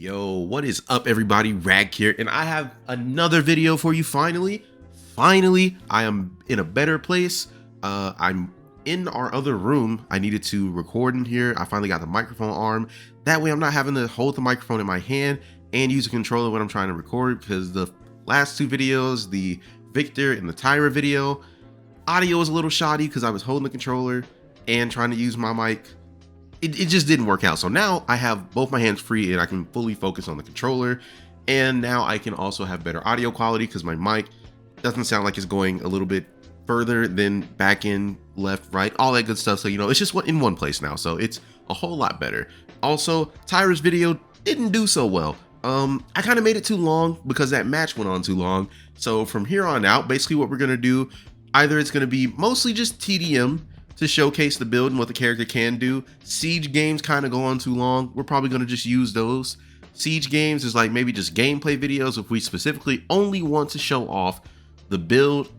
Yo, what is up everybody? Rag here, and I have another video for you finally. I am in a better place. I'm in our other room. I needed to record in here. I finally got the microphone arm. That way I'm not having to hold the microphone in my hand and use a controller when I'm trying to record, because the last two videos, the Victor and the Tyra video, audio was a little shoddy because I was holding the controller and trying to use my mic. It just didn't work out. So now I have both my hands free and I can fully focus on the controller. And now I can also have better audio quality because my mic doesn't sound like it's going a little bit further than back in, left, right, all that good stuff. So, it's just in one place now. So it's a whole lot better. Also, Tyra's video didn't do so well. I kind of made it too long because that match went on too long. So from here on out, basically what we're going to do, either it's going to be mostly just TDM, to showcase the build and what the character can do. Siege games kind of go on too long. We're probably going to just use those. Siege games is like maybe just gameplay videos if we specifically only want to show off the build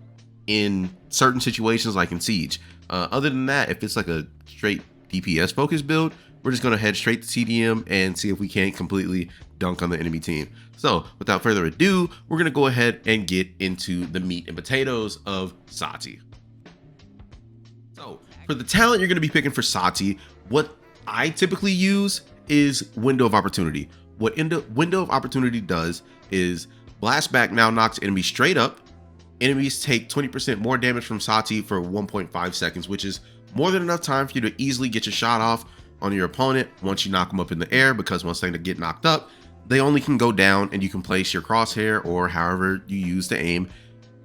in certain situations like in Siege. Other than that, if it's like a straight DPS focused build, we're just going to head straight to TDM and see if we can't completely dunk on the enemy team. So without further ado, we're going to go ahead and get into the meat and potatoes of Saati. So for the talent you're going to be picking for Saati, what I typically use is Window of Opportunity. What Window of Opportunity does is Blast Back now knocks enemies straight up. Enemies take 20% more damage from Saati for 1.5 seconds, which is more than enough time for you to easily get your shot off on your opponent once you knock them up in the air, because once they get knocked up, they only can go down and you can place your crosshair or however you use to aim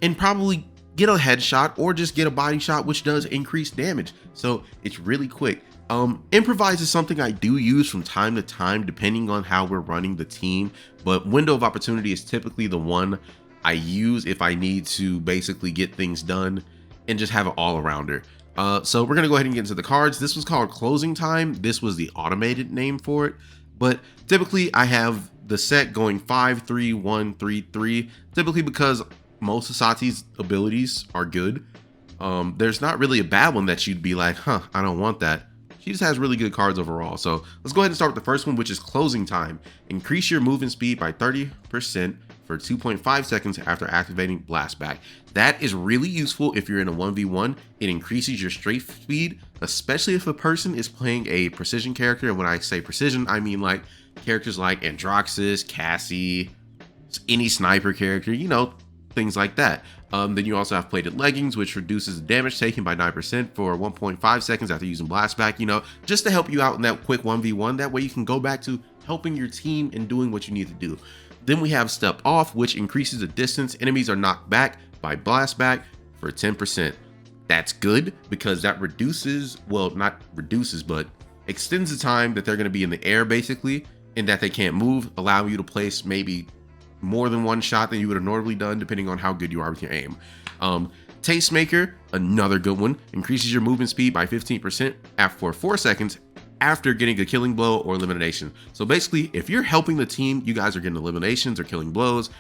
and probably get a headshot or just get a body shot, which does increase damage. So it's really quick. Improvise is something I do use from time to time depending on how we're running the team, but Window of Opportunity is typically the one I use if I need to basically get things done and just have an all-arounder. So we're gonna go ahead and get into the cards. This was called Closing Time. This was the automated name for it, but typically I have the set going 5-3-1-3-3, typically because most of Saati's abilities are good. There's not really a bad one that you'd be like, I don't want that. She just has really good cards overall. So let's go ahead and start with the first one, which is Closing Time. Increase your movement speed by 30% for 2.5 seconds after activating Blast Back. That is really useful if you're in a 1v1. It increases your strafe speed, especially if a person is playing a precision character. And when I say precision, I mean like characters like Androxus, Cassie, any sniper character, things like that. Then you also have Plated Leggings, which reduces the damage taken by 9% for 1.5 seconds after using Blast Back, just to help you out in that quick 1v1. That way you can go back to helping your team and doing what you need to do. Then we have Step Off, which increases the distance enemies are knocked back by Blast Back for 10%. That's good because that reduces, well, not reduces, but extends the time that they're going to be in the air basically, and that they can't move, allowing you to place maybe more than one shot than you would have normally done depending on how good you are with your aim. Tastemaker, another good one, increases your movement speed by 15% for 4 seconds after getting a killing blow or elimination. So basically, if you're helping the team, you guys are getting eliminations or killing blows,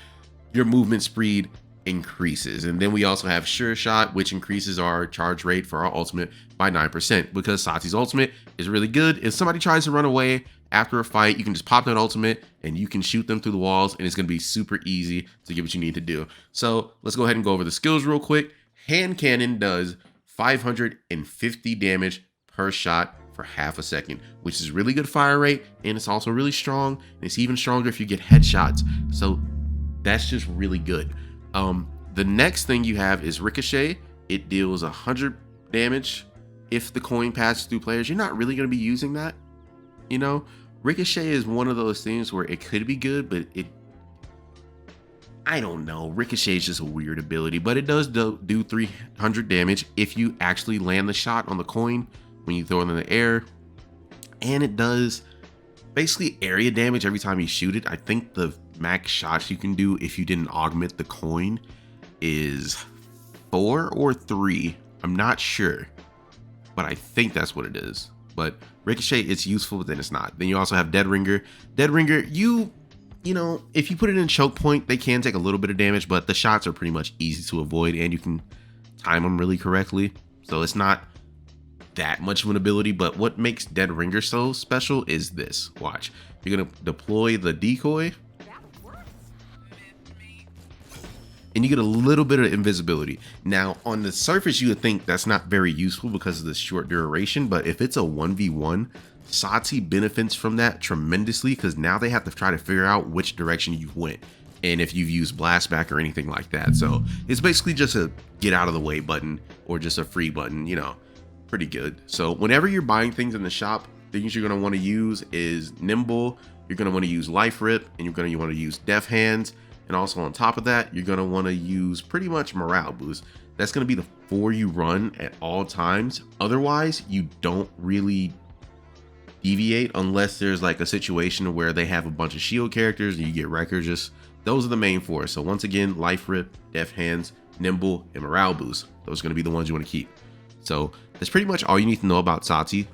your movement speed increases. And then we also have Sure Shot, which increases our charge rate for our ultimate by 9%, because Saati's ultimate is really good. If somebody tries to run away after a fight, you can just pop that ultimate and you can shoot them through the walls, and it's going to be super easy to get what you need to do. So let's go ahead and go over the skills real quick. Hand Cannon does 550 damage per shot for half a second, which is really good fire rate, and it's also really strong, and it's even stronger if you get headshots. So that's just really good. The next thing you have is Ricochet. It deals 100 damage if the coin passes through players. You're not really going to be using that. Ricochet is one of those things where it could be good, but I don't know. Ricochet is just a weird ability, but it does do 300 damage if you actually land the shot on the coin when you throw it in the air. And it does basically area damage every time you shoot it. I think the max shots you can do if you didn't augment the coin is 4 or 3. I'm not sure, but I think that's what it is. But Ricochet, it's useful, but then it's not. Then you also have Dead Ringer. Dead Ringer, if you put it in choke point, they can take a little bit of damage, but the shots are pretty much easy to avoid and you can time them really correctly. So it's not that much of an ability, but what makes Dead Ringer so special is this. Watch. You're gonna deploy the decoy, and you get a little bit of invisibility. Now, on the surface, you would think that's not very useful because of the short duration, but if it's a 1v1, Saati benefits from that tremendously, because now they have to try to figure out which direction you went and if you've used blast back or anything like that. So it's basically just a get out of the way button, or just a free button, you know, pretty good. So whenever you're buying things in the shop, things you're going to want to use is nimble, you're going to want to use life rip, and you're going to want to use def hands. And also on top of that, you're going to want to use pretty much morale boost. That's going to be the 4 you run at all times. Otherwise, you don't really deviate unless there's like a situation where they have a bunch of shield characters and you get wreckers. Just those are the main 4. So once again, life rip, def hands, nimble, and morale boost. Those are going to be the ones you want to keep. So that's pretty much all you need to know about Saati.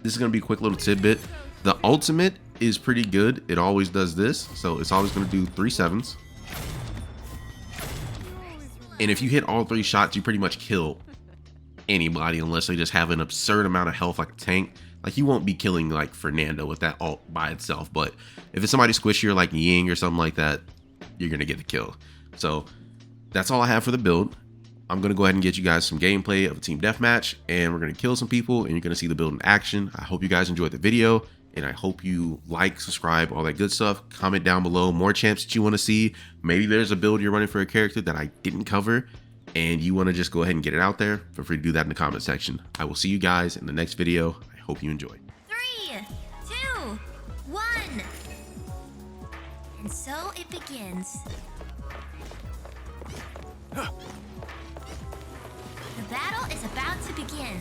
This is going to be a quick little tidbit. The ultimate is pretty good. It always does this. So it's always going to do 3 7s. And if you hit all 3 shots, you pretty much kill anybody unless they just have an absurd amount of health like a tank. Like, you won't be killing like Fernando with that ult by itself, but if it's somebody squishier like Ying or something like that, you're going to get the kill. So that's all I have for the build. I'm going to go ahead and get you guys some gameplay of a team deathmatch, and we're going to kill some people, and you're going to see the build in action. I hope you guys enjoyed the video, and I hope you like, subscribe, all that good stuff. Comment down below more champs that you want to see. Maybe there's a build you're running for a character that I didn't cover, and you want to just go ahead and get it out there. Feel free to do that in the comment section. I will see you guys in the next video. I hope you enjoy. 3, 2, 1. And so it begins. The battle is about to begin.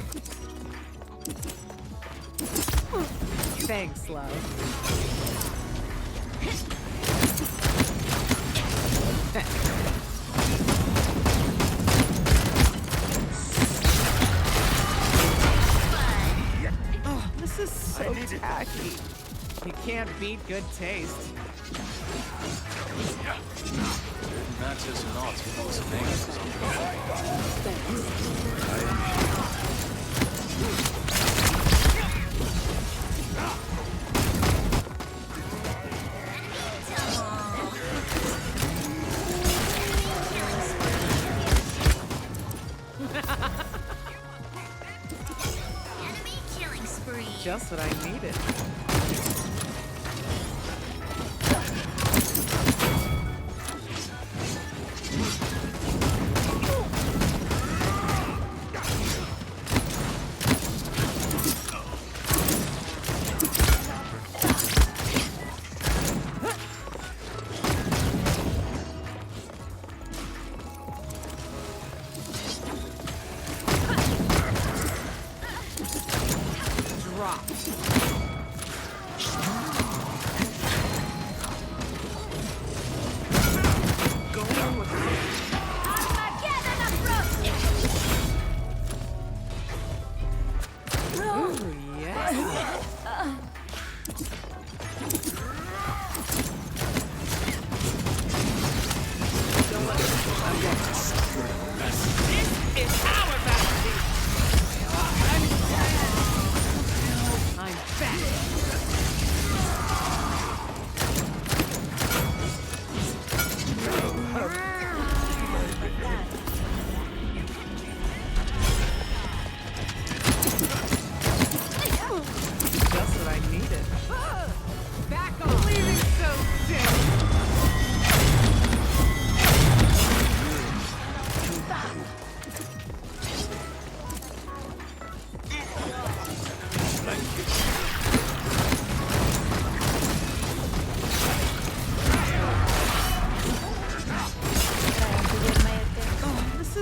Thanks, love. Oh, this is so tacky. You can't beat good taste. Matters not whose name. Enemy killing spree. Just what I needed.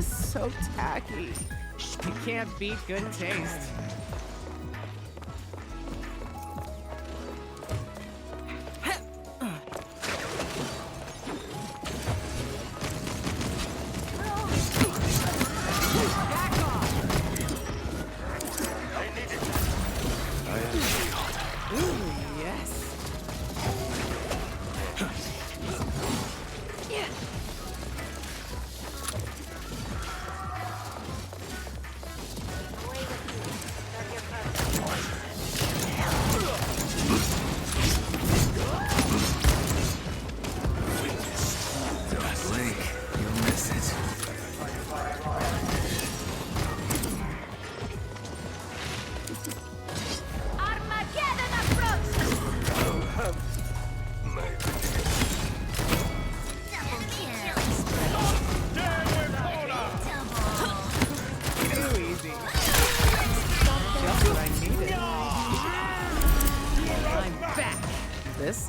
So tacky. You can't beat good taste.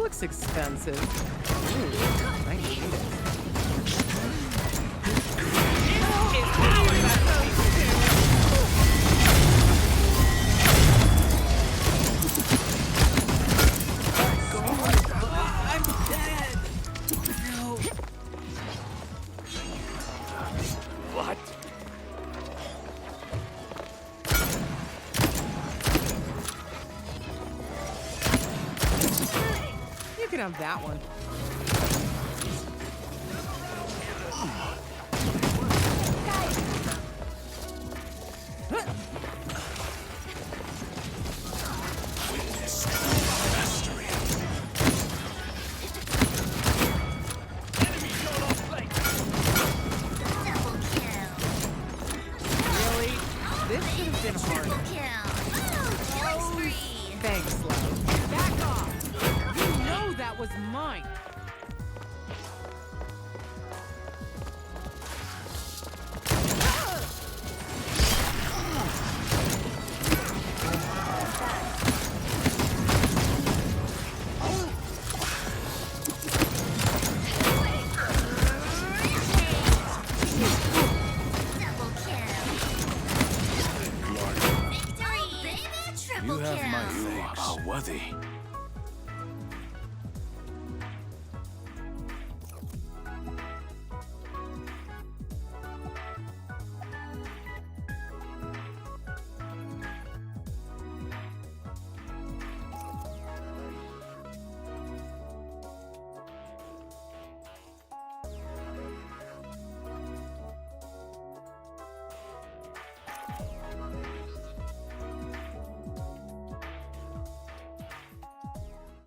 looks expensive. Ooh, I need it. I'm dead. No. What? You can have that one. Double kill. Really? This should have been Triple harder. kill. Ooh, killing spree. Thanks, love. Back off! You know that was mine.